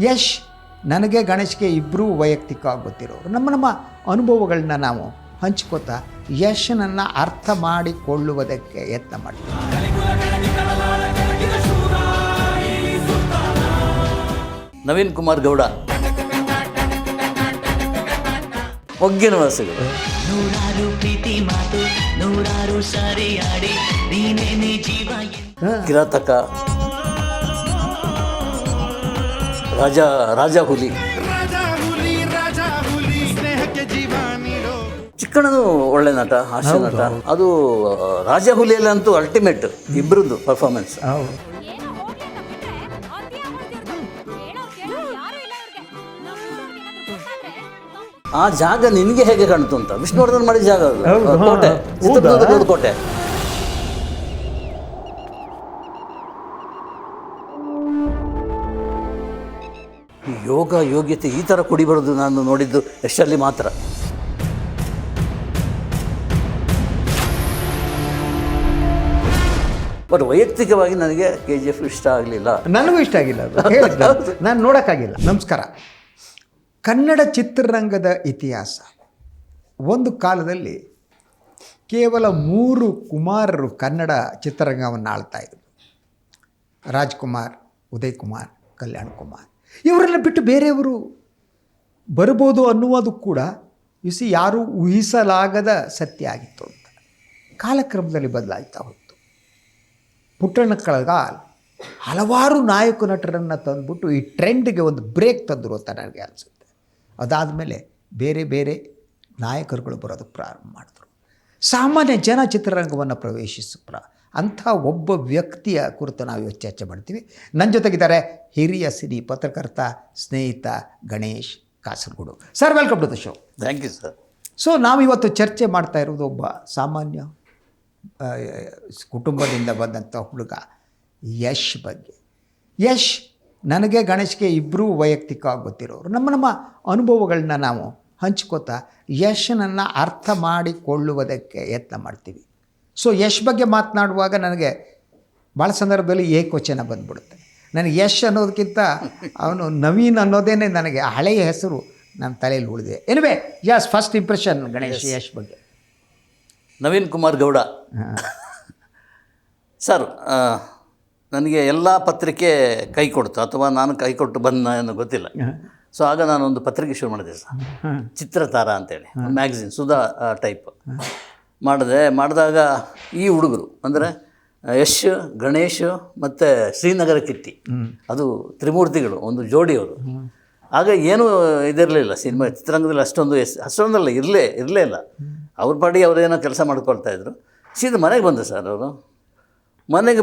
ಯಶ್ ನನಗೆ ಗಣೇಶ್ಗೆ ಇಬ್ಬರೂ ವೈಯಕ್ತಿಕವಾಗಿ ಗೊತ್ತಿರೋರು. ನಮ್ಮ ಅನುಭವಗಳನ್ನ ನಾವು ಹಂಚ್ಕೋತಾ ಯಶನನ್ನು ಅರ್ಥ ಮಾಡಿಕೊಳ್ಳುವುದಕ್ಕೆ ಯತ್ನ ಮಾಡ್ತೀವಿ. ನವೀನ್ ಕುಮಾರ್ ಗೌಡ, ಒಗ್ಗಿನ ವಾಸಗಳು, ನೂರಾರು ಪ್ರೀತಿ ಮಾತು, ನೂರಾರು ಸಾರಿ ಆಡಿ ನೀನೇ ಜೀವ. ಕಿರಾತಕ, ರಾಜ ಹುಲಿ. ಚಿಕ್ಕಣ್ಣನು ಒಳ್ಳೆ ನಟ, ಹಾಸ್ಯ ನಟ. ಅದು ರಾಜ ಹುಲಿಯಲ್ಲಂತೂ ಅಲ್ಟಿಮೇಟ್ ಇಬ್ಬರದ್ದು ಪರ್ಫಾರ್ಮೆನ್ಸ್. ಆ ಜಾಗ ನಿನಗೆ ಹೇಗೆ ಕಾಣ್ತು ಅಂತ ವಿಷ್ಣುವರ್ಧನ್ ಮಾಡಿದ ಜಾಗ ಅದು. ಕೋಟೆ, ಚಿತ್ರದುರ್ಗದ ಕೋಟೆ. ಯೋಗ ಯೋಗ್ಯತೆ ಈ ಥರ ಕುಡಿ ಬರೋದು ನಾನು ನೋಡಿದ್ದು ಯಶಲ್ಲಿ ಮಾತ್ರ. ಬಟ್ ವೈಯಕ್ತಿಕವಾಗಿ ನನಗೆ KGF ಇಷ್ಟ ಆಗಲಿಲ್ಲ. ನನಗೂ ಇಷ್ಟ ಆಗಿಲ್ಲ ಅದು. ನಾನು ನೋಡೋಕ್ಕಾಗಿಲ್ಲ. ನಮಸ್ಕಾರ. ಕನ್ನಡ ಚಿತ್ರರಂಗದ ಇತಿಹಾಸ. ಒಂದು ಕಾಲದಲ್ಲಿ ಕೇವಲ 3 ಕುಮಾರರು ಕನ್ನಡ ಚಿತ್ರರಂಗವನ್ನು ಆಳ್ತಾಯಿದ್ರು. ರಾಜ್ಕುಮಾರ್, ಉದಯ್ ಕುಮಾರ್, ಕಲ್ಯಾಣ್ ಕುಮಾರ್. ಇವರೆಲ್ಲ ಬಿಟ್ಟು ಬೇರೆಯವರು ಬರ್ಬೋದು ಅನ್ನುವುದು ಕೂಡ ಯಾರೂ ಊಹಿಸಲಾಗದ ಸತ್ಯ ಆಗಿತ್ತು ಅಂತ. ಕಾಲಕ್ರಮದಲ್ಲಿ ಬದಲಾಗ್ತಾ ಹೋಯಿತು. ಪುಟ್ಟಣ್ಣ ಕಳಗಾಲ್ ಹಲವಾರು ನಾಯಕ ನಟರನ್ನು ತಂದುಬಿಟ್ಟು ಈ ಟ್ರೆಂಡ್ಗೆ ಒಂದು ಬ್ರೇಕ್ ತಂದರು ಅಂತ ನನಗೆ ಅನಿಸುತ್ತೆ. ಅದಾದಮೇಲೆ ಬೇರೆ ಬೇರೆ ನಾಯಕರುಗಳು ಬರೋದಕ್ಕೆ ಪ್ರಾರಂಭ ಮಾಡಿದ್ರು. ಸಾಮಾನ್ಯ ಜನ ಚಿತ್ರರಂಗವನ್ನು ಅಂಥ ಒಬ್ಬ ವ್ಯಕ್ತಿಯ ಕುರಿತು ನಾವು ಇವತ್ತು ಚರ್ಚೆ ಮಾಡ್ತೀವಿ. ನನ್ನ ಜೊತೆಗಿದ್ದಾರೆ ಹಿರಿಯ ಸಿನಿ ಪತ್ರಕರ್ತ, ಸ್ನೇಹಿತ Ganesh Kasaragod. Sir, welcome to the show. Thank you sir. So ನಾವಿವತ್ತು ಚರ್ಚೆ ಮಾಡ್ತಾ ಇರೋದು ಒಬ್ಬ ಸಾಮಾನ್ಯ ಕುಟುಂಬದಿಂದ ಬಂದಂಥ ಹುಡುಗ ಯಶ್ ಬಗ್ಗೆ. ಯಶ್ ನನಗೆ ಗಣೇಶ್ಗೆ ಇಬ್ಬರೂ ವೈಯಕ್ತಿಕವಾಗಿ ಗೊತ್ತಿರೋರು. ನಮ್ಮ ಅನುಭವಗಳನ್ನ ನಾವು ಹಂಚ್ಕೋತಾ ಯಶನನ್ನು ಅರ್ಥ ಮಾಡಿಕೊಳ್ಳುವುದಕ್ಕೆ ಯತ್ನ ಮಾಡ್ತೀವಿ. ಸೊ ಯಶ್ ಬಗ್ಗೆ ಮಾತನಾಡುವಾಗ ನನಗೆ ಭಾಳ ಸಂದರ್ಭದಲ್ಲಿ ಏಕವಚನ ಬಂದ್ಬಿಡುತ್ತೆ. ನನಗೆ ಯಶ್ ಅನ್ನೋದಕ್ಕಿಂತ ಅವನು ನವೀನ್ ಅನ್ನೋದೇ ನನಗೆ ಹಳೆಯ ಹೆಸರು ನನ್ನ ತಲೆಯಲ್ಲಿ ಉಳಿದಿದೆ. Anyway, yes, first impression Ganesh Yash ಬಗ್ಗೆ. ನವೀನ್ ಕುಮಾರ್ ಗೌಡ ಸರ್, ನನಗೆ ಎಲ್ಲ ಪತ್ರಿಕೆ ಕೈ ಕೊಡ್ತು ಅಥವಾ ನಾನು ಕೈ ಕೊಟ್ಟು ಬಂದ ಅನ್ನೋ ಗೊತ್ತಿಲ್ಲ. ಸೊ ಆಗ ನಾನೊಂದು ಪತ್ರಿಕೆ ಶುರು ಮಾಡಿದೆ ಸರ್, ಚಿತ್ರತಾರ ಅಂತೇಳಿ, ಮ್ಯಾಗ್ಝಿನ್ ಸುಧಾ ಟೈಪ್ ಮಾಡಿದಾಗ ಈ ಹುಡುಗರು ಅಂದರೆ ಯಶ್, ಗಣೇಶ್ ಮತ್ತು ಶ್ರೀನಗರ ಕಿಟ್ಟಿ, ಅದು ತ್ರಿಮೂರ್ತಿಗಳು, ಒಂದು ಜೋಡಿಯವರು. ಆಗ ಏನೂ ಇದಿರಲಿಲ್ಲ ಸಿನಿಮಾ ಚಿತ್ರರಂಗದಲ್ಲಿ ಅಷ್ಟೊಂದಲ್ಲ ಇರಲೇ ಇಲ್ಲ. ಅವ್ರ ಪಾಡಿಗೆ ಅವರೇನೋ ಕೆಲಸ ಮಾಡ್ಕೊಳ್ತಾಯಿದ್ರು. ಸೀದಾ ಮನೆಗೆ ಬಂದೆ ಸರ್ ಅವರು. ಮನೆಗೆ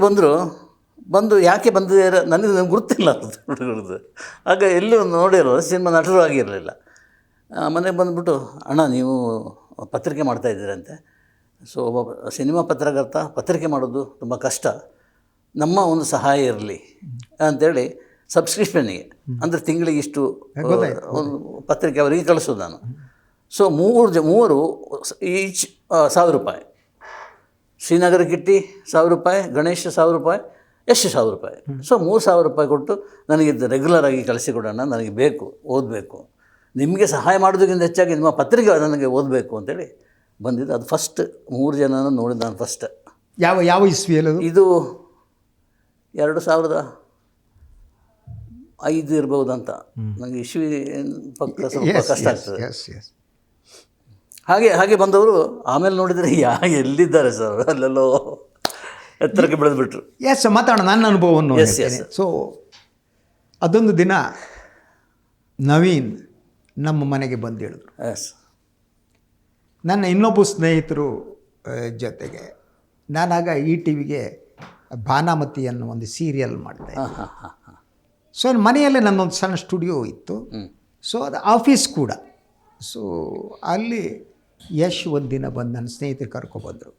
ಬಂದು ಯಾಕೆ ಬಂದಿದ್ದಾರೆ ನನಗೆ ಗುರುತಿಲ್ಲ ಅದು ಹುಡುಗರದ್ದು. ಆಗ ಎಲ್ಲೂ ನೋಡಿರೋ ಸಿನಿಮಾ ನಟರು ಆಗಿರಲಿಲ್ಲ. ಮನೆಗೆ ಬಂದುಬಿಟ್ಟು, ಅಣ್ಣ ನೀವು ಪತ್ರಿಕೆ ಮಾಡ್ತಾಯಿದ್ದೀರಂತೆ. ಸೊ ಒಬ್ಬ ಸಿನಿಮಾ ಪತ್ರಕರ್ತ ಪತ್ರಿಕೆ ಮಾಡೋದು ತುಂಬ ಕಷ್ಟ, ನಮ್ಮ ಒಂದು ಸಹಾಯ ಇರಲಿ ಅಂಥೇಳಿ ಸಬ್ಸ್ಕ್ರಿಪ್ಷನ್ನಿಗೆ ಅಂದರೆ ತಿಂಗಳಿಗೆ ಇಷ್ಟು ಒಂದು ಪತ್ರಿಕೆ ಅವರಿಗೆ ಕಳಿಸೋದು ನಾನು. ಸೊ ಮೂವರು ಈಚ್ 1000 ರೂಪಾಯಿ. ಶ್ರೀನಗರ ಕಿಟ್ಟಿ 1000 ರೂಪಾಯಿ, ಗಣೇಶ್ 1000 ರೂಪಾಯಿ, ಯಶ್ 1000 ರೂಪಾಯಿ. ಸೊ 3000 ರೂಪಾಯಿ ಕೊಟ್ಟು ನನಗಿದ್ದು ರೆಗ್ಯುಲರಾಗಿ ಕಳಿಸಿಕೊಡೋಣ, ನನಗೆ ಬೇಕು, ಓದಬೇಕು, ನಿಮಗೆ ಸಹಾಯ ಮಾಡೋದಕ್ಕಿಂತ ಹೆಚ್ಚಾಗಿ ನಿಮ್ಮ ಪತ್ರಿಕೆ ನನಗೆ ಓದಬೇಕು ಅಂತೇಳಿ ಬಂದಿದ್ದು. ಅದು ಫಸ್ಟ್ 3 ಜನನ ನೋಡಿದ್ದು ನಾನು ಫಸ್ಟ್. ಯಾವ ಇಸ್ವಿಯಲ್ಲಿ? ಇದು 2005 ಇರ್ಬೋದು ಅಂತ. ನನಗೆ ಇಸ್ವಿ ಪಕ್ಕ ಸ್ವಲ್ಪ ಕಷ್ಟ ಆಗ್ತದೆ. ಹಾಗೆ ಬಂದವರು ಆಮೇಲೆ ನೋಡಿದರೆ ಎಲ್ಲಿದ್ದಾರೆ ಸರ್, ಅಲ್ಲೆಲ್ಲೋ ಎತ್ತರಕ್ಕೆ ಬೆಳೆದ್ಬಿಟ್ರು. ಎಸ್, ಮಾತಾಡೋಣ ನನ್ನ ಅನುಭವವನ್ನು. ಸೊ ಅದೊಂದು ದಿನ ನವೀನ್ ನಮ್ಮ ಮನೆಗೆ ಬಂದು ಹೇಳಿದ್ರು. ಎಸ್, ನನ್ನ ಇನ್ನೊಬ್ಬ ಸ್ನೇಹಿತರು ಜೊತೆಗೆ ನಾನಾಗ ETVಗೆ ಭಾನಾಮತಿ ಅನ್ನೋ ಒಂದು ಸೀರಿಯಲ್ ಮಾಡಿದೆ. ಸೊ ಮನೆಯಲ್ಲೇ ನನ್ನೊಂದು ಸಣ್ಣ ಸ್ಟುಡಿಯೋ ಇತ್ತು. ಸೊ ಅದು ಆಫೀಸ್ ಕೂಡ. ಸೊ ಅಲ್ಲಿ ಯಶ್ ಒಂದು ದಿನ ಬಂದು ನನ್ನ ಸ್ನೇಹಿತರು ಕರ್ಕೊಬಂದರು.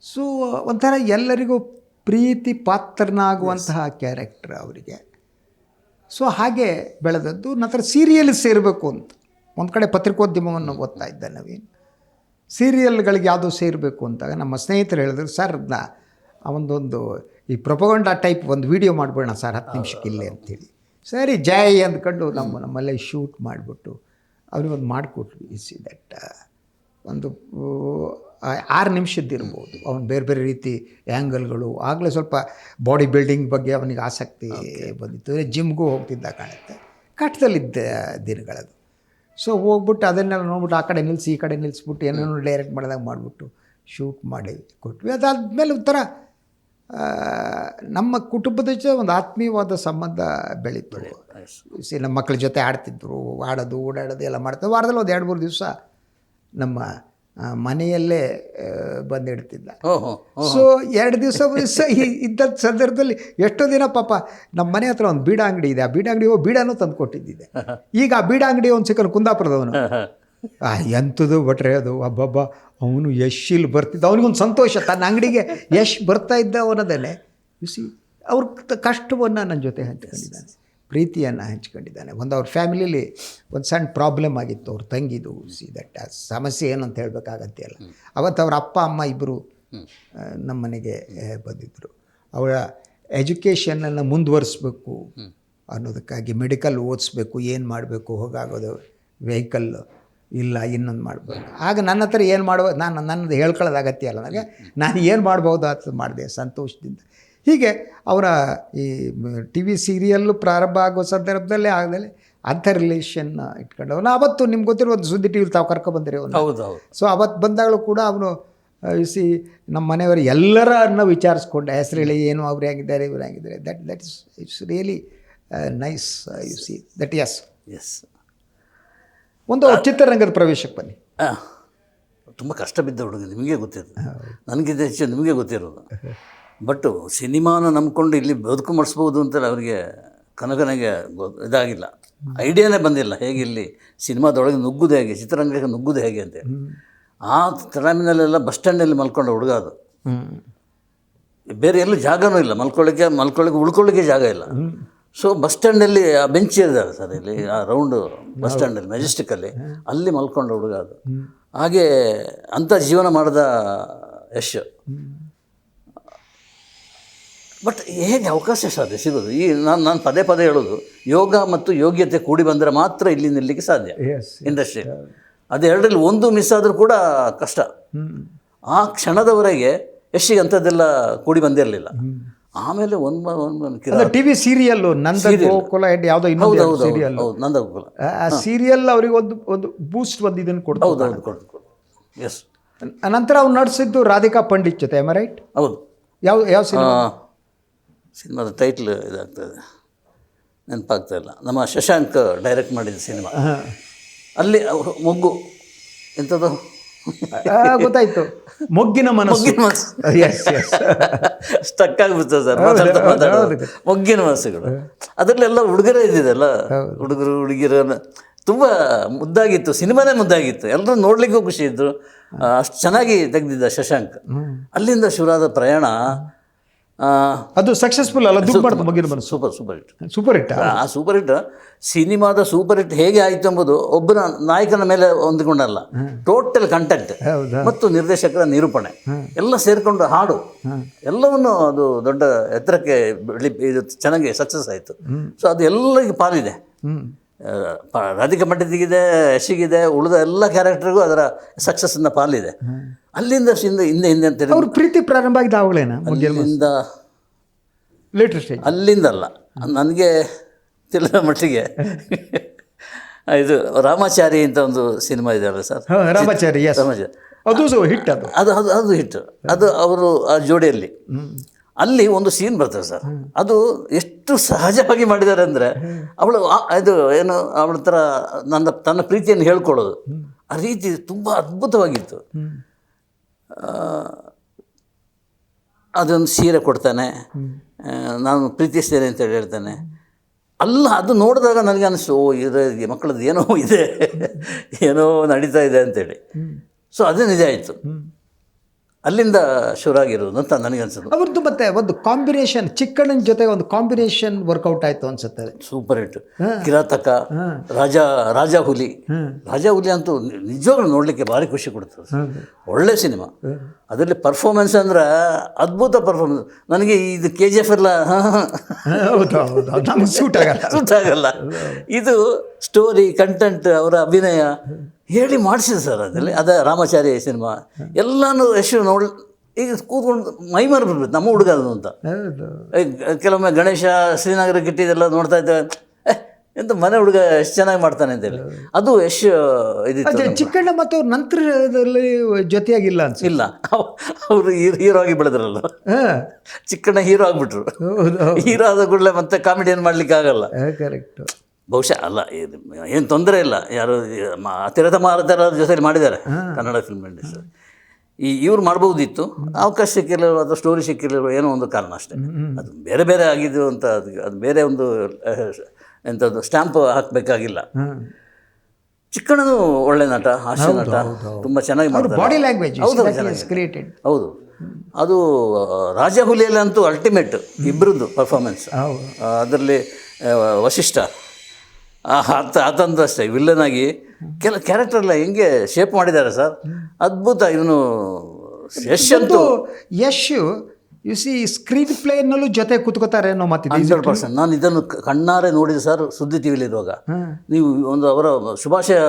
ಸೊ ಒಂಥರ ಎಲ್ಲರಿಗೂ ಪ್ರೀತಿ ಪಾತ್ರನಾಗುವಂತಹ ಕ್ಯಾರೆಕ್ಟರ್ ಅವರಿಗೆ. ಸೊ ಹಾಗೆ ಬೆಳೆದದ್ದು. ನಂತರ ಸೀರಿಯಲ್ ಸೇರಬೇಕು ಅಂತ ಒಂದು ಕಡೆ ಪತ್ರಿಕೋದ್ಯಮವನ್ನು ಓದ್ತಾ ಇದ್ದ ನವೀನ್. ಸೀರಿಯಲ್ಗಳಿಗೆ ಯಾವುದೋ ಸೇರಬೇಕು ಅಂತಾಗ ನಮ್ಮ ಸ್ನೇಹಿತರು ಹೇಳಿದ್ರು, ಸರ್ ಒಂದೊಂದು ಈ ಪ್ರೊಪಗಂಡ ಟೈಪ್ ಒಂದು ವೀಡಿಯೋ ಮಾಡಿಬಿಡೋಣ ಸರ್ 10 ನಿಮಿಷಕ್ಕೆ ಇಲ್ಲೇ ಅಂತೇಳಿ. ಸರಿ ಜೈ ಅಂದ್ಕೊಂಡು ನಮ್ಮಲ್ಲೇ ಶೂಟ್ ಮಾಡಿಬಿಟ್ಟು ಅವ್ರಿಗೊಂದು ಮಾಡಿಕೊಟ್ವಿ. ಸಿ ದಟ್ ಒಂದು 6 ನಿಮಿಷದ್ದಿರ್ಬೋದು. ಅವನು ಬೇರೆ ಬೇರೆ ರೀತಿ ಆ್ಯಂಗಲ್ಗಳು, ಆಗಲೇ ಸ್ವಲ್ಪ ಬಾಡಿ ಬಿಲ್ಡಿಂಗ್ ಬಗ್ಗೆ ಅವನಿಗೆ ಆಸಕ್ತಿ ಬಂದಿತ್ತು. ಜಿಮ್ಗೂ ಹೋಗ್ತಿದ್ದ ಕಾಣುತ್ತೆ, ಕಟ್ಟದಲ್ಲಿದ್ದ ದಿನಗಳದು. ಸೊ ಹೋಗ್ಬಿಟ್ಟು ಅದನ್ನೆಲ್ಲ ನೋಡ್ಬಿಟ್ಟು ಆ ಕಡೆ ನಿಲ್ಲಿಸಿ ಈ ಕಡೆ ನಿಲ್ಲಿಸ್ಬಿಟ್ಟು ಏನೇನೋ ಡೈರೆಕ್ಟ್ ಮಾಡಿದಾಗ ಮಾಡಿಬಿಟ್ಟು ಶೂಟ್ ಮಾಡಿ ಕೊಟ್ವಿ. ಅದಾದಮೇಲೆ ಒಂಥರ ನಮ್ಮ ಕುಟುಂಬದ ಜೊತೆ ಒಂದು ಆತ್ಮೀಯವಾದ ಸಂಬಂಧ ಬೆಳೀತು. ನಮ್ಮ ಮಕ್ಕಳ ಜೊತೆ ಆಡ್ತಿದ್ರು, ಆಡೋದು ಓಡಾಡೋದು ಎಲ್ಲ ಮಾಡ್ತಾರೆ. ವಾರದಲ್ಲಿ ಒಂದು 2-3 ದಿವಸ ನಮ್ಮ ಮನೆಯಲ್ಲೇ ಬಂದಿಡ್ತಿದ್ದ. ಸೊ 2 ದಿವಸ ಇದ್ದ ಸಂದರ್ಭದಲ್ಲಿ ಎಷ್ಟೋ ದಿನ ಪಾಪ ನಮ್ಮ ಮನೆ ಹತ್ರ ಒಂದು ಬೀಡ ಅಂಗಡಿ ಇದೆ. ಆ ಬೀಡ ಅಂಗಡಿ ಬೀಡನೂ ತಂದು ಕೊಟ್ಟಿದ್ದಿದೆ. ಈಗ ಆ ಬೀಡ ಅಂಗಡಿ ಒಂದು ಸಿಕ್ಕನು ಕುಂದಾಪುರದವನು. ಎಂಥದ್ದು ಬಟ್ರೆ ಅದು ಹಬ್ಬಬ್ಬ, ಅವನು ಯಶ್ ಬರ್ತಿದ್ದ, ಅವನಿಗೊಂದು ಸಂತೋಷ, ತನ್ನ ಅಂಗಡಿಗೆ ಯಶ್ ಬರ್ತಾ ಇದ್ದ ಅನ್ನೋದನ್ನೇ ಸಿ ಅವ್ರ ಕಷ್ಟವನ್ನು ನನ್ನ ಜೊತೆ ಹಂಚ್ಕೊಂಡಿದ್ದಾನೆ, ಪ್ರೀತಿಯನ್ನು ಹಂಚ್ಕೊಂಡಿದ್ದಾನೆ. ಅವ್ರ ಫ್ಯಾಮಿಲಿಲಿ ಒಂದು ಸಣ್ಣ ಪ್ರಾಬ್ಲಮ್ ಆಗಿತ್ತು, ಅವ್ರ ತಂಗಿದು. ಸಿ ದಟ್ ಸಮಸ್ಯೆ ಏನು ಅಂತ ಹೇಳಬೇಕಾಗತ್ತೆ ಅಲ್ಲ. ಅವತ್ತು ಅವ್ರ ಅಪ್ಪ ಅಮ್ಮ ಇಬ್ಬರು ನಮ್ಮ ಮನೆಗೆ ಬಂದಿದ್ದರು. ಅವಳ ಎಜುಕೇಷನನ್ನು ಮುಂದುವರಿಸ್ಬೇಕು ಅನ್ನೋದಕ್ಕಾಗಿ ಮೆಡಿಕಲ್ ಓದಿಸ್ಬೇಕು, ಏನು ಮಾಡಬೇಕು, ಹೋಗಾಗೋದು ವೆಹಿಕಲ್ ಇಲ್ಲ, ಇನ್ನೊಂದು ಮಾಡಬೇಕು. ಆಗ ನನ್ನ ಹತ್ರ ಏನು ಮಾಡುವ, ನನ್ನದು ಹೇಳ್ಕೊಳ್ಳೋದು ಅಗತ್ಯ ಅಲ್ಲ ನನಗೆ, ನಾನು ಏನು ಮಾಡ್ಬೋದು ಅದು ಮಾಡಿದೆ ಸಂತೋಷದಿಂದ. ಹೀಗೆ ಅವರ ಈ TV ಸೀರಿಯಲ್ಲು ಪ್ರಾರಂಭ ಆಗೋ ಸಂದರ್ಭದಲ್ಲೇ ಆಗಲೇ ಅಂಥ ರಿಲೇಷನ್ ಇಟ್ಕೊಂಡವನು. ಅವತ್ತು ನಿಮ್ಗೆ ಗೊತ್ತಿರೋ ಒಂದು ಸುದ್ದಿ ಟಿವಿಲಿ ತಾವು ಕರ್ಕೊಬಂದಿರಿ ಅವನು. ಹೌದು. ಸೊ ಅವತ್ತು ಬಂದಾಗಲೂ ಕೂಡ ಅವನು ಸಿ ನಮ್ಮ ಮನೆಯವರು ಎಲ್ಲರನ್ನ ವಿಚಾರಿಸ್ಕೊಂಡೆ, ಹೆಸರು ಹೇಳಿ ಏನು ಅವ್ರು ಹೇಗಿದ್ದಾರೆ ಇವ್ರು ಹೇಗಿದ್ದಾರೆ. That it's really nice. You see that yes. ಒಂದು ಚಿತ್ರರಂಗದ ಪ್ರವೇಶಕ್ಕೆ ಬನ್ನಿ. ತುಂಬ ಕಷ್ಟ ಬಿದ್ದ ಹುಡುಗ, ನಿಮಗೆ ಗೊತ್ತಿರೋದು, ನನಗಿಂತ ಹೆಚ್ಚು ನಿಮಗೆ ಗೊತ್ತಿರೋದು. ಬಟ್ ಸಿನಿಮಾನ ನಂಬ್ಕೊಂಡು ಇಲ್ಲಿ ಬದುಕು ಮಾಡಿಸ್ಬೋದು ಅಂತೇಳಿ ಅವರಿಗೆ ಕನಕನಿಗೆ ಇದಾಗಿಲ್ಲ, ಐಡಿಯಾನೇ ಬಂದಿಲ್ಲ. ಹೇಗೆ ಇಲ್ಲಿ ಸಿನಿಮಾದೊಳಗೆ ನುಗ್ಗುದು ಹೇಗೆ, ಚಿತ್ರರಂಗಕ್ಕೆ ನುಗ್ಗುದು ಹೇಗೆ ಅಂತೇಳಿ. ಆ ಟೈಮಿನಲ್ಲೆಲ್ಲ ಬಸ್ ಸ್ಟ್ಯಾಂಡಲ್ಲಿ ಮಲ್ಕೊಂಡ ಹುಡುಗ ಅದು. ಬೇರೆ ಎಲ್ಲೂ ಜಾಗನೂ ಇಲ್ಲ, ಮಲ್ಕೊಳ್ಳಿಕ್ಕೆ ಉಳ್ಕೊಳ್ಳಿಕ್ಕೆ ಜಾಗ ಇಲ್ಲ. ಸೊ ಬಸ್ ಸ್ಟ್ಯಾಂಡಲ್ಲಿ ಆ ಬೆಂಚ್ ಇದ್ದಾರೆ ಸರ್, ಇಲ್ಲಿ ಆ ರೌಂಡು ಬಸ್ ಸ್ಟ್ಯಾಂಡಲ್ಲಿ ಮೆಜೆಸ್ಟಿಕ್ಕಲ್ಲಿ, ಅಲ್ಲಿ ಮಲ್ಕೊಂಡ ಹುಡುಗ ಅದು. ಹಾಗೆ ಅಂಥ ಜೀವನ ಮಾಡಿದ ಯಶ್. ಬಟ್ ಹೇಗೆ ಅವಕಾಶ ಸಾಧ್ಯ ಸಿಗೋದು? ಈ ನಾನು ಪದೇ ಹೇಳೋದು, ಯೋಗ ಮತ್ತು ಯೋಗ್ಯತೆ ಕೂಡಿ ಬಂದರೆ ಮಾತ್ರ ಇಲ್ಲಿ ನಿಲ್ಲಲಿಕ್ಕೆ ಸಾಧ್ಯ ಇಂಡಸ್ಟ್ರಿ. ಅದು ಎರಡರಲ್ಲಿ ಒಂದು ಮಿಸ್ ಆದರೂ ಕೂಡ ಕಷ್ಟ. ಆ ಕ್ಷಣದವರೆಗೆ ಯಶ್ಗೆ ಅಂಥದ್ದೆಲ್ಲ ಕೂಡಿ ಬಂದಿರಲಿಲ್ಲ. ಆಮೇಲೆ ಒಂದು TV ಸೀರಿಯಲ್ಲು ನಂದಗೋಕುಲ ಯಾವುದೋ ಇನ್ನೊಂದು ಸೀರಿಯಲ್, ನಂದಗೋಕುಲ, ಆ ಸೀರಿಯಲ್ ಅವರಿಗೆ ಒಂದು ಬೂಸ್ಟ್ ಒಂದು ಇದನ್ನು ಕೊಡ್ತು. ಹೌದು. ಎಸ್. ನಂತರ ಅವ್ನು ನಡೆಸಿದ್ದು ರಾಧಿಕಾ ಪಂಡಿತ್ ಜೊತೆ, ಎಮ್ ಐ ರೈಟ್? ಹೌದು. ಯಾವ ಸಿನಿಮಾದ ಟೈಟ್ಲ್ ಇದಾಗ್ತದೆ, ನೆನಪಾಗ್ತಾ ಇಲ್ಲ. ನಮ್ಮ ಶಶಾಂಕ್ ಡೈರೆಕ್ಟ್ ಮಾಡಿದ ಸಿನಿಮಾ. ಅಲ್ಲಿ ಮೊಗ್ಗು ಎಂಥದ್ದು ಗೊತ್ತಾಯ್ತು, ಮೊಗ್ಗಿನ ಮನಸ್ಸು. ಸ್ಟಕ್ ಆಗಿಬಿಡ್ತದೆ ಸರ್ ಮಾತಾಡೋದು. ಮೊಗ್ಗಿನ ಮನಸ್ಸುಗಳು, ಅದರಲ್ಲೆಲ್ಲ ಹುಡುಗರೇ ಇದ್ದಿದ್ದಲ್ಲ, ಹುಡುಗರು ಹುಡುಗಿರ ತುಂಬ ಮುದ್ದಾಗಿತ್ತು. ಸಿನಿಮಾನೇ ಮುದ್ದಾಗಿತ್ತು, ಎಲ್ಲರೂ ನೋಡ್ಲಿಕ್ಕೂ ಖುಷಿ ಇದ್ರು. ಅಷ್ಟು ಚೆನ್ನಾಗಿ ತೆಗೆದಿದ್ದ ಶಶಾಂಕ್. ಅಲ್ಲಿಂದ ಶುರುವಾದ ಪ್ರಯಾಣ ಅದು ಸಕ್ಸಸ್ಫುಲ್ ಅಲ್ಲ, ದುಡ್ಡು ಮಾಡ್ತು ಮೊಗ್ಗಿನ ಮನಸ್ಸು. Super hit. ಆ ಸೂಪರ್ ಹಿಟ್, ಸಿನಿಮಾದ ಸೂಪರ್ ಹಿಟ್ ಹೇಗೆ ಆಯಿತು ಎಂಬುದು ಒಬ್ಬನ ನಾಯಕನ ಮೇಲೆ ಹೊಂದಿಕೊಂಡಲ್ಲ, ಟೋಟಲ್ ಕಂಟೆಂಟ್ ಮತ್ತು ನಿರ್ದೇಶಕರ ನಿರೂಪಣೆ ಎಲ್ಲ ಸೇರಿಕೊಂಡು ಹಾಡು ಎಲ್ಲವನ್ನು ಅದು ದೊಡ್ಡ ಎತ್ತರಕ್ಕೆ ಇದು ಚೆನ್ನಾಗಿ ಸಕ್ಸಸ್ ಆಯಿತು. ಸೊ ಅದು ಎಲ್ಲರಿಗೂ ಪಾಲಿದೆ. ರಾಧಿಕಾ ಪಂಡಿತಿಗಿದೆ, ಯಶಿಗಿದೆ, ಉಳಿದ ಎಲ್ಲ ಕ್ಯಾರೆಕ್ಟರ್ಗೂ ಅದರ ಸಕ್ಸಸ್ಸಿನ ಪಾಲಿದೆ. ಅಲ್ಲಿಂದ ಹಿಂದೆ ಅಂತ ಅವ್ರ ಪ್ರೀತಿ ಪ್ರಾರಂಭ ಆಗಿದ್ದ ಅವುಗಳೇನ ಅಲ್ಲಿಂದ ಲೇಟರ್ ಸ್ಟೇಜ್? ಅಲ್ಲಿಂದಲ್ಲ, ನನಗೆ ತಿಳಿದ ಮಟ್ಟಿಗೆ ಇದು ರಾಮಾಚಾರಿ ಅಂತ ಒಂದು ಸಿನಿಮಾ ಇದೆಯಲ್ಲ ಸರ್, ರಾಮಾಚಾರಿ. ಅದು ಹಿಟ್. ಅದು ಹಿಟ್. ಅದು ಅವರು ಆ ಜೋಡಿಯಲ್ಲಿ ಅಲ್ಲಿ ಒಂದು ಸೀನ್ ಬರ್ತದೆ ಸರ್, ಅದು ಎಷ್ಟು ಸಹಜವಾಗಿ ಮಾಡಿದ್ದಾರೆ ಅಂದರೆ, ಅವಳು ಇದು ಏನು ಅವಳ ಥರ ತನ್ನ ಪ್ರೀತಿಯನ್ನು ಹೇಳ್ಕೊಳ್ಳೋದು, ಆ ರೀತಿ ತುಂಬ ಅದ್ಭುತವಾಗಿತ್ತು. ಅದೊಂದು ಸೀರೆ ಕೊಡ್ತಾನೆ, ನಾನು ಪ್ರೀತಿಸ್ತೇನೆ ಅಂತೇಳಿ ಹೇಳ್ತಾನೆ. ಅಲ್ಲ, ಅದು ನೋಡಿದಾಗ ನನಗೆ ಅನಿಸ್ತು, ಓ ಇದು ಮಕ್ಕಳದ್ದು ಏನೋ ನಡೀತಾ ಇದೆ ಅಂತೇಳಿ. ಸೊ ಅದೇ ನಿಜ ಆಯಿತು. ಅಲ್ಲಿಂದ ಶುರುವಾಗಿರೋದು ಅಂತ ನನಗನ್ಸುತ್ತೆ. ಅವ್ರದ್ದು ಮತ್ತೆ ಒಂದು ಕಾಂಬಿನೇಷನ್, ಚಿಕ್ಕಣ್ಣನ ಜೊತೆ ಒಂದು ಕಾಂಬಿನೇಷನ್ ವರ್ಕೌಟ್ ಆಯಿತು ಅನ್ಸುತ್ತೆ. Super hit. ಕಿರಾತಕ, ರಾಜ ಹುಲಿ ಅಂತೂ ನಿಜವಾಗ್ಲೂ ನೋಡಲಿಕ್ಕೆ ಭಾರಿ ಖುಷಿ ಕೊಡ್ತದೆ. ಒಳ್ಳೆ ಸಿನಿಮಾ. ಅದರಲ್ಲಿ ಪರ್ಫಾರ್ಮೆನ್ಸ್ ಅಂದ್ರೆ ಅದ್ಭುತ ಪರ್ಫಾರ್ಮೆನ್ಸ್. ನನಗೆ ಇದು KGF ಎಲ್ಲ ಹೌದು ಹೌದು ಅದು ನಮ್ಗೆ ಸೂಟ್ ಆಗಲ್ಲ. ಸೂಟ್ ಆಗಲ್ಲ. ಇದು ಸ್ಟೋರಿ ಕಂಟೆಂಟ್ ಅವರ ಅಭಿನಯ ಹೇಳಿ ಮಾಡಿಸಿದೆ ಸರ್. ಅದರಲ್ಲಿ ಅದ ರಾಮಾಚಾರಿ ಸಿನಿಮಾ ಎಲ್ಲನೂ ಯಶ್ ನೋಡಿ ಈಗ ಕೂತ್ಕೊಂಡು ಮೈಮರ್ ಬರ್ಬೇಕು ನಮ್ಮ ಹುಡುಗ ಅದು ಅಂತ. ಹೌದು ಕೆಲವೊಮ್ಮೆ ಗಣೇಶ ಶ್ರೀನಗರ ಗಿಟ್ಟಿದೆಲ್ಲ ನೋಡ್ತಾ ಇದ್ದೆ, ಎಂತ ಮನೆ ಹುಡುಗ ಎಷ್ಟು ಚೆನ್ನಾಗಿ ಮಾಡ್ತಾನೆ ಅಂತೇಳಿ. ಅದು ಯಶ್ ಇದಿತ್ತು. ಅದೇ ಚಿಕ್ಕಣ್ಣ ಮತ್ತು ಅವ್ರ ನಂತರದಲ್ಲಿ ಜೊತೆಯಾಗಿಲ್ಲ ಅನ್ಸುತ್ತೆ. ಇಲ್ಲ, ಅವರು ಹೀರೋ ಆಗಿ ಬೆಳೆದ್ರಲ್ಲ. ಚಿಕ್ಕಣ್ಣ ಹೀರೋ ಆಗಿಬಿಟ್ರು. ಹೀರೋ ಆದ ಕೂಡಲೇ ಮತ್ತೆ ಕಾಮಿಡಿಯನ್ ಮಾಡ್ಲಿಕ್ಕೆ ಆಗಲ್ಲ. ಕರೆಕ್ಟ್. ಬಹುಶಃ ಅಲ್ಲ, ಏನು ತೊಂದರೆ ಇಲ್ಲ. ಯಾರು ಅತಿರಥ ಮಾರತರ ಜೊತೆಲಿ ಮಾಡಿದ್ದಾರೆ ಕನ್ನಡ ಫಿಲ್ಮ್ ಇಂಡಸ್ಟ್ರಿ. ಇವ್ರು ಮಾಡ್ಬೋದಿತ್ತು, ಅವಕಾಶ ಸಿಕ್ಕಿರಲಿಲ್ಲ ಅಥವಾ ಸ್ಟೋರಿ ಸಿಕ್ಕಿರಲಿಲ್ಲ, ಏನೋ ಒಂದು ಕಾರಣ ಅಷ್ಟೇ. ಅದು ಬೇರೆ ಬೇರೆ ಆಗಿದ್ದು ಅಂತ ಅದು ಬೇರೆ ಒಂದು ಎಂಥದ್ದು ಸ್ಟ್ಯಾಂಪ್ ಹಾಕಬೇಕಾಗಿಲ್ಲ. ಚಿಕ್ಕಣ್ಣನು ಒಳ್ಳೆ ನಟ, ಹಾಸ್ಯ ನಟ, ತುಂಬ ಚೆನ್ನಾಗಿ ಮಾಡ್ತಾರೆ. ಬಾಡಿ ಲ್ಯಾಂಗ್ವೇಜ್ ಹೌದು. ಅದು ರಾಜಹುಲಿಯಲ್ಲಂತೂ ಅಲ್ಟಿಮೇಟ್ ಇಬ್ಬರದ್ದು ಪರ್ಫಾರ್ಮೆನ್ಸ್. ಅದರಲ್ಲಿ ವಶಿಷ್ಠ ಆತಂದು ಅಷ್ಟೇ ವಿಲ್ಲನ್ ಆಗಿ ಕ್ಯಾರೆಕ್ಟರ್ ಎಲ್ಲ ಹೆಂಗೆ ಶೇಪ್ ಮಾಡಿದ್ದಾರೆ ಸರ್, ಅದ್ಭುತ. ಇವನು ಯಶ್ ಅಂತೂ ಯಶ್ ಯು ಸಿ ಸ್ಕ್ರೀನ್ ಪ್ಲೇನಲ್ಲೂ ಜೊತೆ ಕೂತ್ಕೋತಾರೆ ಅನ್ನೋ ಮಾತಿದೆ. 100%. ನಾನು ಇದನ್ನು ಕಣ್ಣಾರೆ ನೋಡಿದೆ ಸರ್ ಸುದ್ದಿ ಟಿವಿಲಿರುವಾಗ. ನೀವು ಒಂದು ಅವರ ಶುಭಾಶಯ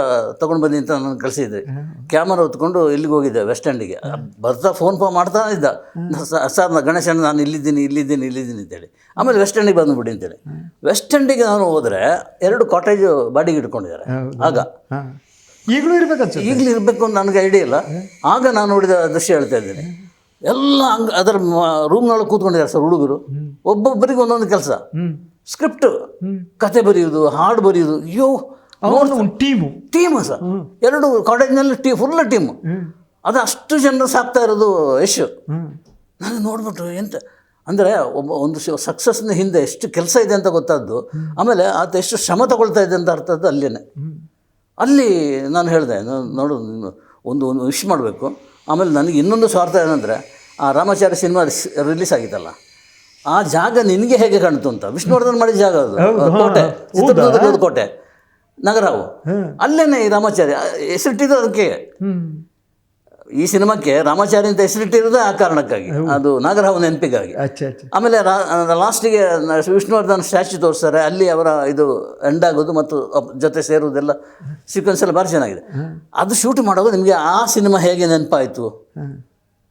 ತೊಗೊಂಡು ಬನ್ನಿ ಅಂತ ನಾನು ಕಳಿಸಿದ್ದೆ. ಕ್ಯಾಮರಾ ಹೊತ್ಕೊಂಡು ಇಲ್ಲಿಗೆ ಹೋಗಿದ್ದೆ, ವೆಸ್ಟ್ ಎಂಡಿಗೆ. ಬರ್ತಾ ಫೋನ್ ಮಾಡ್ತಾ ಇದ್ದ, ಸರ್ ಗಣೇಶನ ನಾನು ಇಲ್ಲಿದ್ದೀನಿ ಅಂತೇಳಿ. ಆಮೇಲೆ ವೆಸ್ಟ್ ಎಂಡಿಗೆ ಬಂದುಬಿಡಿ ಅಂತೇಳಿ. ವೆಸ್ಟ್ ಎಂಡಿಗೆ ನಾನು ಹೋದರೆ 2 ಕಾಟೇಜ್ ಬಾಡಿಗೆ ಇಟ್ಕೊಂಡಿದ್ದಾರೆ. ಆಗ ಈಗಲೂ ಇರಬೇಕು ಅಂತ ನನಗೆ ಐಡಿಯಾ ಇಲ್ಲ. ಆಗ ನಾನು ನೋಡಿದ ದೃಶ್ಯ ಹೇಳ್ತಾ ಇದ್ದೇನೆ. ಎಲ್ಲ ಅದರ ರೂಮ್ನೊಳಗೆ ಕೂತ್ಕೊಂಡಿದ್ದಾರೆ ಸರ್ ಹುಡುಗರು. ಒಬ್ಬೊಬ್ಬರಿಗೆ ಒಂದೊಂದು ಕೆಲಸ, ಸ್ಕ್ರಿಪ್ಟ್, ಕತೆ ಬರೆಯೋದು, ಹಾಡು ಬರೆಯೋದು. ಅಯ್ಯೋ ಟೀಮು ಸರ್. 2 ಕಾಲೇಜ್ನಲ್ಲಿ ಫುಲ್ ಟೀಮು. ಅದು ಅಷ್ಟು ಜನರು ಸಾಕ್ತಾ ಇರೋದು ಯಶ್. ನಾನು ನೋಡ್ಬಿಟ್ಟು ಎಂತ ಅಂದರೆ ಒಂದು ಸಕ್ಸಸ್ನ ಹಿಂದೆ ಎಷ್ಟು ಕೆಲಸ ಇದೆ ಅಂತ ಗೊತ್ತಾದ್ದು. ಆಮೇಲೆ ಆತ ಎಷ್ಟು ಶ್ರಮ ತಗೊಳ್ತಾ ಇದೆ ಅಂತ ಅರ್ಥದ್ದು ಅಲ್ಲೇ. ಅಲ್ಲಿ ನಾನು ಹೇಳಿದೆ, ನೋಡು ಒಂದು ವಿಶ್ ಮಾಡಬೇಕು. ಆಮೇಲೆ ನನಗೆ ಇನ್ನೊಂದು ಸ್ವಾರ್ಥ ಏನಂದರೆ, ಆ ರಾಮಾಚಾರಿ ಸಿನಿಮಾ ರಿಲೀಸ್ ಆಗಿತ್ತಲ್ಲ, ಆ ಜಾಗ ನಿನಗೆ ಹೇಗೆ ಕಾಣ್ತು ಅಂತ. ವಿಷ್ಣುವರ್ಧನ್ ಮಾಡಿದ ಜಾಗ ಅದು, ಕೋಟೆ, ಚಿತ್ರದುರ್ಗದ ಕೋಟೆ, ನಗರವು. ಅಲ್ಲೇನೆ ಈ ರಾಮಾಚಾರಿ ಹೆಸರಿಟ್ಟಿದ್ದು ಅದಕ್ಕೆ. ಈ ಸಿನಿಮಾಕ್ಕೆ ರಾಮಾಚಾರಿ ಅಂತ ಹೆಸರಿಟ್ಟಿರೋದೇ ಆ ಕಾರಣಕ್ಕಾಗಿ, ಅದು ನಾಗರಹಾವು ನೆನಪಿಗಾಗಿ. ಆಮೇಲೆ ಲಾಸ್ಟಿಗೆ ವಿಷ್ಣುವರ್ಧನ್ ಸ್ಟ್ಯಾಚ್ಯೂ ತೋರಿಸ್ತಾರೆ. ಅಲ್ಲಿ ಅವರ ಇದು ಎಂಡ್ ಆಗೋದು ಮತ್ತು ಜೊತೆ ಸೇರುವುದೆಲ್ಲ ಸೀಕ್ವೆನ್ಸ್ ಎಲ್ಲ ಭಾರಿ ಚೆನ್ನಾಗಿದೆ. ಅದು ಶೂಟ್ ಮಾಡುವಾಗ ನಿಮಗೆ ಆ ಸಿನಿಮಾ ಹೇಗೆ ನೆನಪಾಯಿತು,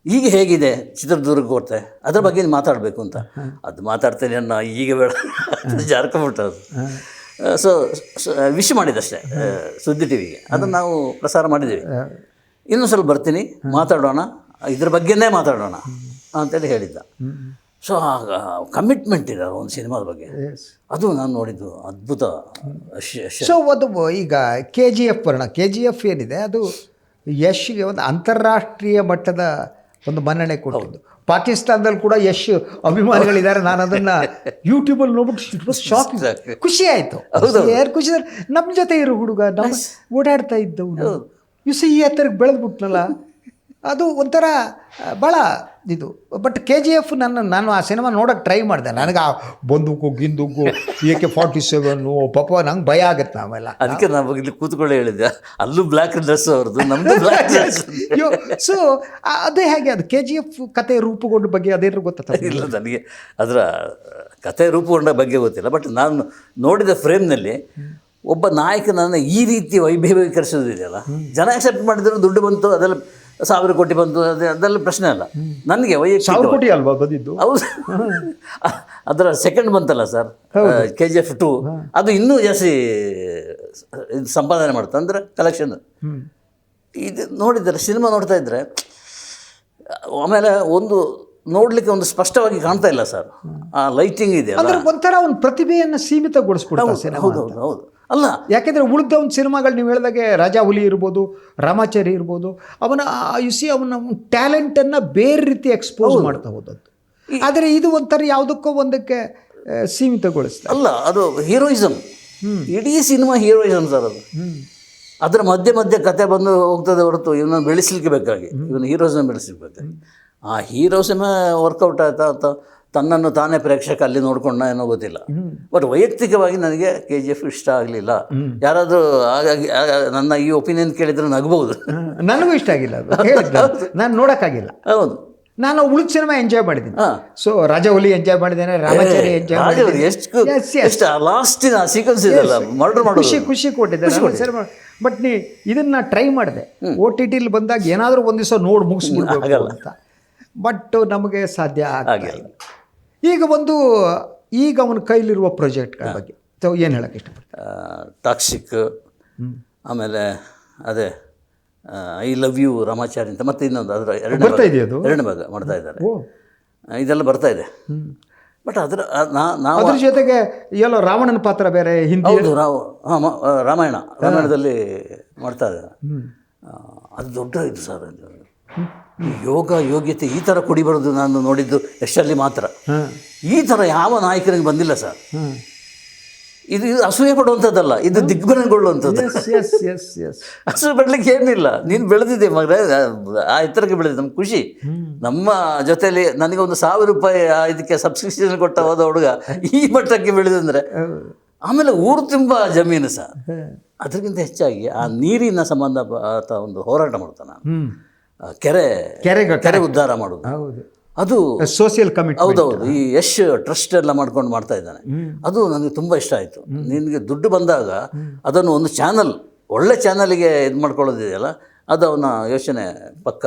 ಈಗ ಹೇಗಿದೆ ಚಿತ್ರದುರ್ಗ ಕೋಟೆ, ಅದ್ರ ಬಗ್ಗೆ ಮಾತಾಡಬೇಕು ಅಂತ. ಅದು ಮಾತಾಡ್ತೇನೆ ಅನ್ನೋ ಈಗ ಬೇಡ, ಜಾರ್ಕೊಂಬಿಟ್ಟು ಅದು. ಸೊ ವಿಶ್ ಮಾಡಿದಷ್ಟೇ ಸುದ್ದಿ ಟಿವಿಗೆ. ಅದನ್ನು ನಾವು ಪ್ರಸಾರ ಮಾಡಿದ್ದೀವಿ. ಇನ್ನೂ ಸ್ವಲ್ಪ ಬರ್ತೀನಿ, ಮಾತಾಡೋಣ, ಇದ್ರ ಬಗ್ಗೆನೇ ಮಾತಾಡೋಣ ಅಂತೇಳಿ ಹೇಳಿದ್ದ. ಸೊ ಆಗ ಕಮಿಟ್ಮೆಂಟ್ ಇದೆ ಒಂದು ಸಿನಿಮಾದ ಬಗ್ಗೆ. ಅದು ನಾನು ನೋಡಿದ್ದು ಅದ್ಭುತ. ಸೊ ಅದು ಈಗ KGF ಬರೋಣ. KGF ಏನಿದೆ ಅದು ಯಶ್ಗೆ ಒಂದು ಅಂತಾರಾಷ್ಟ್ರೀಯ ಮಟ್ಟದ ಒಂದು ಮನ್ನಣೆ ಕೊಟ್ಟಿದ್ದು. ಪಾಕಿಸ್ತಾನದಲ್ಲಿ ಕೂಡ ಯಶ್ ಅಭಿಮಾನಿಗಳಿದ್ದಾರೆ. ನಾನು ಅದನ್ನು ಯೂಟ್ಯೂಬಲ್ಲಿ ನೋಡ್ಬಿಟ್ಟು ಶಾಕ್, ಖುಷಿ ಆಯಿತು. ಖುಷಿ ನಮ್ಮ ಜೊತೆ ಇರೋ ಹುಡುಗ, ನಮ್ಮ ಓಡಾಡ್ತಾ ಇದ್ದವನು ಈ ಹತ್ತಿರಕ್ಕೆ ಬೆಳೆದ್ಬಿಟ್ನಲ್ಲ, ಅದು ಒಂಥರ ಭಾಳ ಇದು. ಬಟ್ KGF ನಾನು ಆ ಸಿನಿಮಾ ನೋಡೋಕ್ಕೆ ಟ್ರೈ ಮಾಡಿದೆ. ನನಗೆ ಆ ಬಂದೂಕು ಗಿಂದೂಕು AK-47 ಪಾಪ ನಂಗೆ ಭಯ ಆಗುತ್ತೆ ಆಮೇಲೆ. ಅದಕ್ಕೆ ನಾವು ಇಲ್ಲಿ ಕೂತ್ಕೊಳ್ಳಿ ಹೇಳಿದ್ದೆ, ಅಲ್ಲೂ ಬ್ಲ್ಯಾಕ್ ಡ್ರೆಸ್ ಅವ್ರದ್ದು, ನಮ್ಮದು ಬ್ಲ್ಯಾಕ್ ಡ್ರೆಸ್. ಸೊ ಅದೇ ಹೇಗೆ ಅದು KGF ಕತೆ ರೂಪುಗೊಂಡ ಬಗ್ಗೆ ಅದೇನು ಗೊತ್ತಾ? ಇಲ್ಲ, ನನಗೆ ಅದರ ಕತೆ ರೂಪುಗೊಂಡ ಬಗ್ಗೆ ಗೊತ್ತಿಲ್ಲ. ಬಟ್ ನಾನು ನೋಡಿದ ಫ್ರೇಮ್ನಲ್ಲಿ ಒಬ್ಬ ನಾಯಕನನ್ನು ಈ ರೀತಿ ವೈಭವೀಕರಿಸೋದಿದೆಯಲ್ಲ, ಜನ ಆಕ್ಸೆಪ್ಟ್ ಮಾಡಿದ್ರು, ದುಡ್ಡು ಬಂತು, ಅದೆಲ್ಲ 1000 ಕೋಟಿ ಬಂತು, ಅದೆಲ್ಲ ಪ್ರಶ್ನೆ ಅಲ್ಲ. ನನಗೆ ವೈಯಕ್ತಿಕ 1000 ಕೋಟಿ ಅಲ್ವಾ ಬಂದಿದ್ದು? ಹೌದು. ಅದರ ಸೆಕೆಂಡ್ ಬಂತಲ್ಲ ಸರ್, KGF 2, ಅದು ಇನ್ನೂ ಜಾಸ್ತಿ ಸಂಪಾದನೆ ಮಾಡುತ್ತೆ, ಅಂದರೆ ಕಲೆಕ್ಷನ್. ಇದು ನೋಡಿದರೆ ಸಿನಿಮಾ ನೋಡ್ತಾ ಇದ್ದರೆ ಆಮೇಲೆ ಒಂದು ನೋಡಲಿಕ್ಕೆ ಒಂದು ಸ್ಪಷ್ಟವಾಗಿ ಕಾಣ್ತಾ ಇಲ್ಲ ಸರ್. ಆ ಲೈಟಿಂಗ್ ಇದೆ, ಅಂದರೆ ಒಂಥರ ಒಂದು ಪ್ರತಿಭೆಯನ್ನು ಸೀಮಿತಗೊಳಿಸ್ಬಿಡ್ತಾರೆ. ಹೌದು ಹೌದು ಹೌದು. ಅಲ್ಲ, ಯಾಕೆಂದರೆ ಉಳಿದ ಒಂದು ಸಿನಿಮಾಗಳು ನೀವು ಹೇಳಿದಾಗೆ ರಾಜಾ ಹುಲಿ ಇರ್ಬೋದು, ರಾಮಾಚಾರಿ ಇರ್ಬೋದು, ಅವನ ಅವನ ಟ್ಯಾಲೆಂಟನ್ನು ಬೇರೆ ರೀತಿ ಎಕ್ಸ್ಪೋಸ್ ಮಾಡ್ತಾ ಹೋದದ್ದು. ಆದರೆ ಇದು ಒಂಥರ ಯಾವುದಕ್ಕೋ ಒಂದಕ್ಕೆ ಸೀಮಿತಗೊಳಿಸ್ತಾರೆ. ಅಲ್ಲ, ಅದು ಹೀರೋಯಿಸಮ್. ಇಡೀ ಸಿನಿಮಾ ಹೀರೋಯಿಸಮ್ ಸರ್. ಅದು ಅದರ ಮಧ್ಯೆ ಕತೆ ಬಂದು ಹೋಗ್ತದೆ ಹೊರತು ಇವನನ್ನು ಬೆಳೆಸಲಿಕ್ಕೆ ಬೇಕಾಗಿ, ಇವನು ಹೀರೋಸಮ್ ಬೆಳೆಸಲಿಕ್ಕೆ ಬೇಕಾಗಿ. ಆ ಹೀರೋಸಮ ವರ್ಕೌಟ್ ಆಯ್ತಾ ಅಂತ ತನ್ನನ್ನು ತಾನೇ ಪ್ರೇಕ್ಷಕ ಅಲ್ಲಿ ನೋಡ್ಕೊಂಡ ಏನೋ ಗೊತ್ತಿಲ್ಲ. ಬಟ್ ವೈಯಕ್ತಿಕವಾಗಿ ನನಗೆ KGF ಇಷ್ಟ ಆಗಲಿಲ್ಲ. ಯಾರಾದರೂ ಹಾಗಾಗಿ ನನ್ನ ಈ ಒಪಿನಿಯನ್ ಕೇಳಿದರೆ ನಗಬಹುದು. ನನಗೂ ಇಷ್ಟ ಆಗಿಲ್ಲ ಅದು, ಹೇಳಿದ್ದೆ ನಾನು ನೋಡೋಕ್ಕಾಗಿಲ್ಲ. ಹೌದು, ನಾನು ಉಳಿದ ಸಿನಿಮಾ ಎಂಜಾಯ್ ಮಾಡಿದ್ದೀನಿ. ಹಾಂ. ಸೊ ರಾಜವಲಿ ಎಂಜಾಯ್ ಮಾಡಿದ್ದೇನೆ, ರಾಮಾಚಾರಿ ಎಂಜಾಯ್ ಮಾಡಿದ್ದೀನಿ. ಎಷ್ಟು ಲಾಸ್ಟಿನ ಸೀಕ್ವೆನ್ಸ್ ಇದೆಲ್ಲ ಮರ್ಡರ್ ಮಾಡೋದು ಖುಷಿ ಕೊಟ್ಟಿದ್ದೆ. ಬಟ್ ಇದನ್ನ ಟ್ರೈ ಮಾಡಿದೆ, OTTಲಿ ಬಂದಾಗ ಏನಾದರೂ ಒಂದು ದಿವಸ ನೋಡಿ ಮುಗಿಸ್ಬಿಡ್ಬೇಕು ಅಂತ. ಬಟ್ ನಮಗೆ ಸಾಧ್ಯ ಆಗಿಲ್ಲ. ಈಗ ಅವನ ಕೈಲಿರುವ ಪ್ರಾಜೆಕ್ಟ್ಗಳ ಬಗ್ಗೆ ಏನು ಹೇಳಕ್ಕೆ ಇಷ್ಟಪಡ್ತೀನಿ? ಟಾಕ್ಸಿಕ್, ಆಮೇಲೆ ಅದೇ ಐ ಲವ್ ಯು ರಾಮಾಚಾರಿ ಅಂತ, ಮತ್ತೆ ಇನ್ನೊಂದು ಅದರ ಎರಡನೇ ಭಾಗ ಮಾಡ್ತಾ ಇದ್ದಾರೆ. ಇದೆಲ್ಲ ಬರ್ತಾ ಇದೆ. ಬಟ್ ನಾವು ಅದ್ರ ಜೊತೆಗೆ ಎಲ್ಲೋ ರಾವಣನ ಪಾತ್ರ ಬೇರೆ ಹಿಂದಿ. ಹೌದು, ರಾಮಾಯಣದಲ್ಲಿ ಮಾಡ್ತಾ ಇದ್ದಾರೆ. ಅದು ದೊಡ್ಡ ಇದು ಸರ್. ಯೋಗ್ಯತೆ ಈ ಥರ ಕುಡಿಬಾರ್ದು. ನಾನು ನೋಡಿದ್ದು ಯಶಲ್ಲಿ ಮಾತ್ರ. ಈ ಥರ ಯಾವ ನಾಯಕನಿಗೆ ಬಂದಿಲ್ಲ ಸರ್. ಇದು ಅಸೂಯೆ ಪಡುವಂಥದ್ದಲ್ಲ, ಇದು ದಿಗ್ಭ್ರಮೆಗೊಳ್ಳುವಂಥದ್ದು. ಅಸೂಯೆ ಪಡ್ಲಿಕ್ಕೆ ಏನಿಲ್ಲ. ನೀನು ಬೆಳೆದಿದ್ದೆ ಮಗ, ಆ ಎತ್ತರಕ್ಕೆ ಬೆಳೆದಿದ್ದೆ, ನಮ್ಗೆ ಖುಷಿ. ನಮ್ಮ ಜೊತೆಯಲ್ಲಿ ನನಗೆ ಒಂದು ₹1000 ಇದಕ್ಕೆ ಸಬ್ಸ್ಕ್ರಿಪ್ಷನ್ ಕೊಟ್ಟ ಹೋದ ಹುಡುಗ ಈ ಮಟ್ಟಕ್ಕೆ ಬೆಳೆದಂದರೆ, ಆಮೇಲೆ ಊರು ತುಂಬ ಜಮೀನು ಸರ್. ಅದಕ್ಕಿಂತ ಹೆಚ್ಚಾಗಿ ಆ ನೀರಿನ ಸಂಬಂಧ ಒಂದು ಹೋರಾಟ ಮಾಡ್ತಾನೆ. ಕೆರೆ ಉದ್ಧಾರ ಮಾಡೋದು, ಅದು ಸೋಷಿಯಲ್ ಕಮಿಟ್ಮೆಂಟ್. ಹೌದೌದು. ಈ ಯಶ್ ಟ್ರಸ್ಟ್ ಎಲ್ಲ ಮಾಡ್ಕೊಂಡು ಮಾಡ್ತಾ ಇದ್ದಾನೆ. ಅದು ನನಗೆ ತುಂಬ ಇಷ್ಟ ಆಯಿತು. ನಿನಗೆ ದುಡ್ಡು ಬಂದಾಗ ಅದನ್ನು ಒಂದು ಚಾನಲ್, ಒಳ್ಳೆ ಚಾನಲ್ಗೆ ಇದು ಮಾಡ್ಕೊಳ್ಳೋದಿದೆಯಲ್ಲ, ಅದು ಅವನ ಯೋಚನೆ ಪಕ್ಕ.